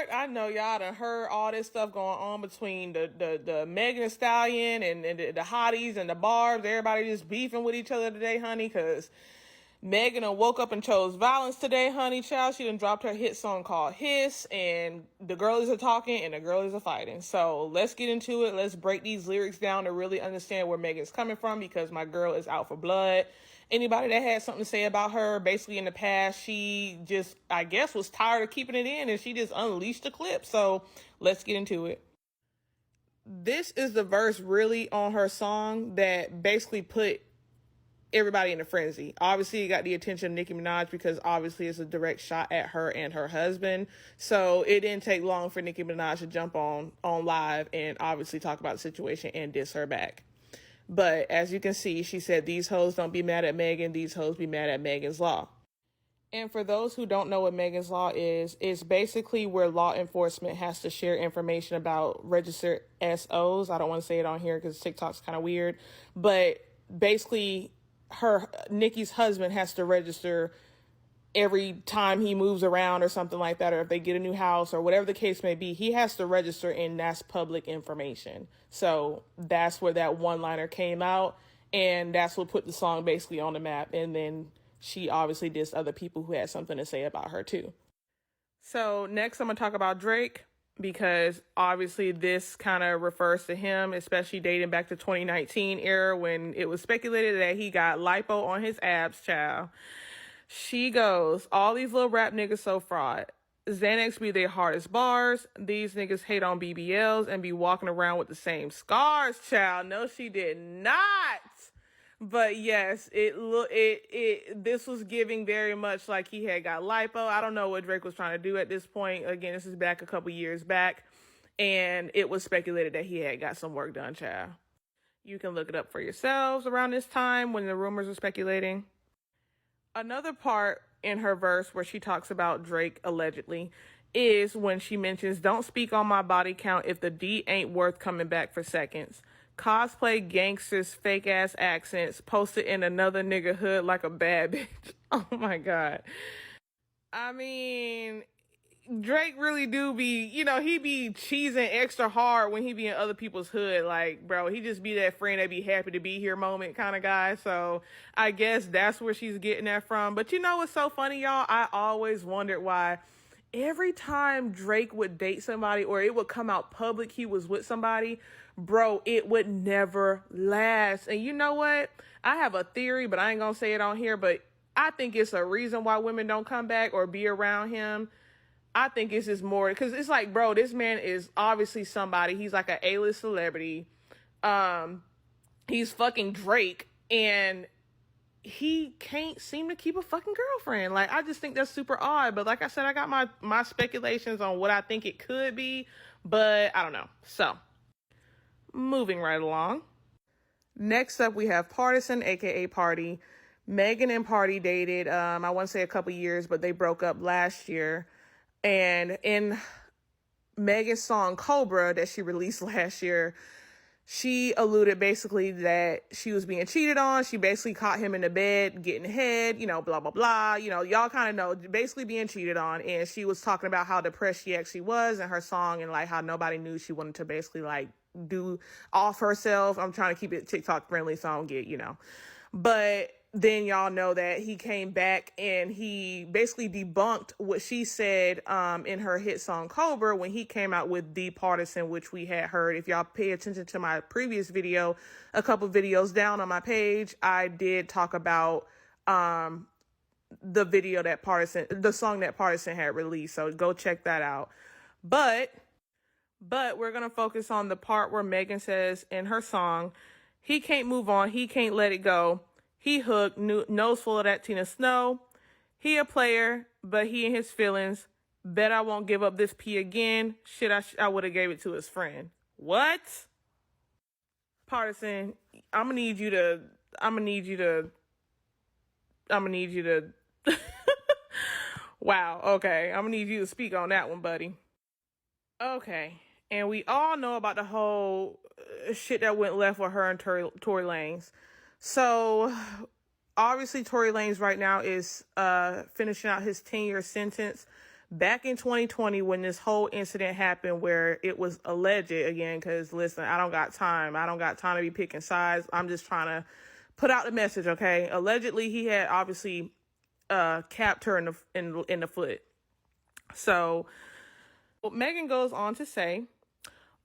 part, I know y'all done heard all this stuff going on between the Megan Thee Stallion and the hotties and the Barbs. Everybody just beefing with each other today, honey, because Megan done woke up and chose violence today, honey, child. She done dropped her hit song called HISS, and the girlies are talking and the girlies are fighting. So let's get into it. Let's break these lyrics down to really understand where Megan's coming from, because my girl is out for blood. Anybody that had something to say about her, basically in the past, she just, I guess, was tired of keeping it in, and she just unleashed the clip. So let's get into it. This is the verse really on her song that basically put everybody in a frenzy. Obviously, it got the attention of Nicki Minaj because obviously it's a direct shot at her and her husband. So it didn't take long for Nicki Minaj to jump on live and obviously talk about the situation and diss her back. But as you can see, she said, "These hoes don't be mad at Megan. These hoes be mad at Megan's Law." And for those who don't know what Megan's Law is, it's basically where law enforcement has to share information about registered SOs. I don't want to say it on here because TikTok's kind of weird. But basically, Nicki's husband has to register every time he moves around or something like that, or if they get a new house or whatever the case may be, he has to register, and that's public information. So that's where that one-liner came out, and that's what put the song basically on the map. And then she obviously dissed other people who had something to say about her too. So next I'm gonna talk about Drake, because obviously this kind of refers to him, especially dating back to 2019 era when it was speculated that he got lipo on his abs, child. She goes, "All these little rap niggas so fraud. Xanax be their hardest bars. These niggas hate on BBLs and be walking around with the same scars, child." No, she did not. But yes, this was giving very much like he had got lipo. I don't know what Drake was trying to do at this point. Again, this is back a couple years back, and it was speculated that he had got some work done, child. You can look it up for yourselves around this time when the rumors were speculating. Another part in her verse where she talks about Drake allegedly is when she mentions, "Don't speak on my body count if the D ain't worth coming back for seconds. Cosplay gangsters, fake ass accents, posted in another nigga hood like a bad bitch." Oh my God. I mean, Drake really do be, he be cheesing extra hard when he be in other people's hood. Like, bro, he just be that friend that be happy to be here moment kind of guy. So I guess that's where she's getting that from. But you know what's so funny, y'all? I always wondered why every time Drake would date somebody or it would come out public he was with somebody, bro, it would never last. And you know what? I have a theory, but I ain't gonna say it on here, but I think it's a reason why women don't come back or be around him. I think it's just more because it's like, bro, this man is obviously somebody. He's like an A-list celebrity. He's fucking Drake, and he can't seem to keep a fucking girlfriend. Like, I just think that's super odd. But like I said, I got my speculations on what I think it could be, but I don't know. So, moving right along. Next up, we have Partisan, aka Party. Megan and Party dated, I want to say a couple years, but they broke up last year. And in Megan's song Cobra that she released last year, she alluded basically that she was being cheated on. She basically caught him in the bed getting head, blah, blah, blah. Y'all kind of know, basically being cheated on. And she was talking about how depressed she actually was in her song, and like how nobody knew she wanted to basically like do off herself. I'm trying to keep it TikTok friendly so I don't get, But then y'all know that he came back and he basically debunked what she said in her hit song Cobra when he came out with The Partisan, which we had heard. If y'all pay attention to my previous video, a couple videos down on my page, I did talk about the song that Partisan had released. So go check that out. But we're going to focus on the part where Megan says in her song, "He can't move on. He can't let it go. He hooked, nose full of that Tina Snow. He a player, but he in his feelings. Bet I won't give up this P again. Shit, I would have gave it to his friend." What? Partisan, I'm gonna need you to wow, okay. I'm gonna need you to speak on that one, buddy. Okay. And we all know about the whole shit that went left with her and Tory Lanez. So obviously Tory Lanez right now is finishing out his 10-year sentence back in 2020 when this whole incident happened where it was alleged again, because listen, I don't got time to be picking sides. I'm just trying to put out the message, okay? Allegedly, he had obviously capped her in the foot. So Megan goes on to say,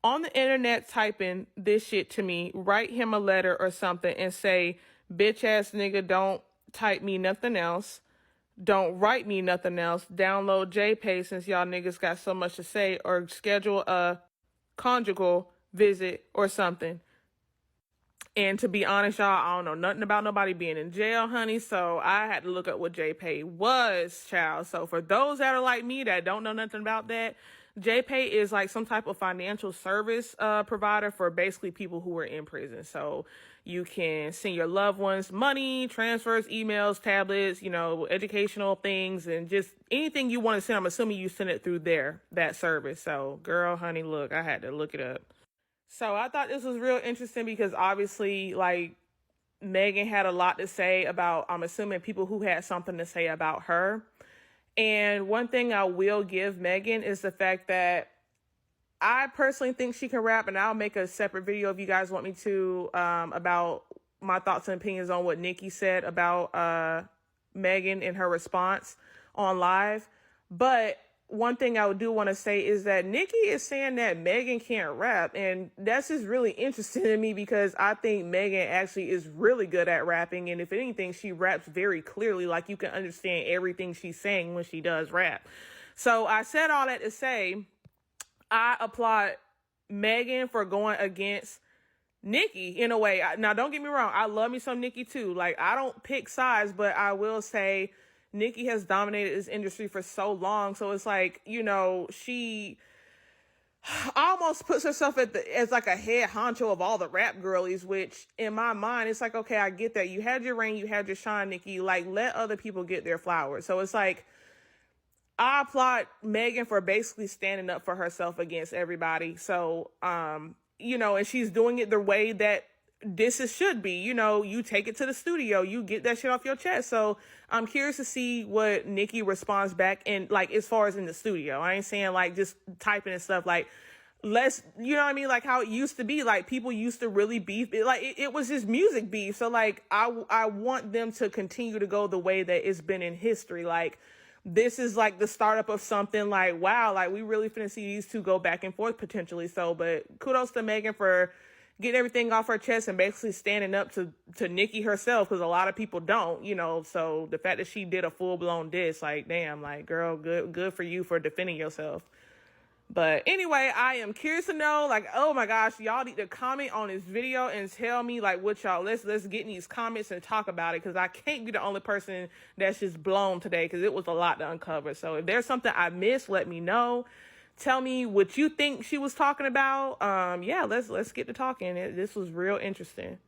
on the internet typing this shit to me, write him a letter or something and say, bitch ass nigga, don't type me nothing else. Don't write me nothing else. Download JPay since y'all niggas got so much to say, or schedule a conjugal visit or something. And to be honest, y'all, I don't know nothing about nobody being in jail, honey. So I had to look up what JPay was, child. So for those that are like me that don't know nothing about that, JPay is like some type of financial service provider for basically people who are in prison. So you can send your loved ones money, transfers, emails, tablets, you know, educational things, and just anything you want to send. I'm assuming you send it through that service. So girl, honey, look, I had to look it up. So I thought this was real interesting because obviously, like, Megan had a lot to say about, I'm assuming, people who had something to say about her. And one thing I will give Megan is the fact that I personally think she can rap, and I'll make a separate video if you guys want me to, about my thoughts and opinions on what Nicki said about Megan in her response on live. But one thing I do want to say is that Nicki is saying that Megan can't rap, and that's just really interesting to me because I think Megan actually is really good at rapping, and if anything, she raps very clearly, like you can understand everything she's saying when she does rap. So I said all that to say, I applaud Megan for going against Nicki in a way. Now, don't get me wrong, I love me some Nicki too. Like, I don't pick sides, but I will say Nicki has dominated this industry for so long. So it's like, you know, she almost puts herself as like a head honcho of all the rap girlies, which in my mind, it's like, okay, I get that. You had your reign, you had your shine, Nicki. Like, let other people get their flowers. So it's like, I applaud Megan for basically standing up for herself against everybody. So, you know, and she's doing it the way that should be. You know, you take it to the studio, you get that shit off your chest. So I'm curious to see what Nicki responds back in, like, as far as in the studio. I ain't saying like just typing and stuff, like, let's, you know what I mean? Like how it used to be, like people used to really beef. It was just music beef. So like, I want them to continue to go the way that it's been in history. Like, this is like the startup of something like, wow, like we really finna see these two go back and forth potentially. So, but kudos to Megan for getting everything off her chest and basically standing up to Nicki herself, because a lot of people don't, you know. So the fact that she did a full-blown diss, like, damn, like, girl, good for you for defending yourself. But anyway, I am curious to know, like, oh my gosh, y'all need to comment on this video and tell me, like, what y'all, let's get in these comments and talk about it, because I can't be the only person that's just blown today, because it was a lot to uncover. So if there's something I missed, let me know. Tell me what you think she was talking about. Yeah, let's get to talking. This was real interesting.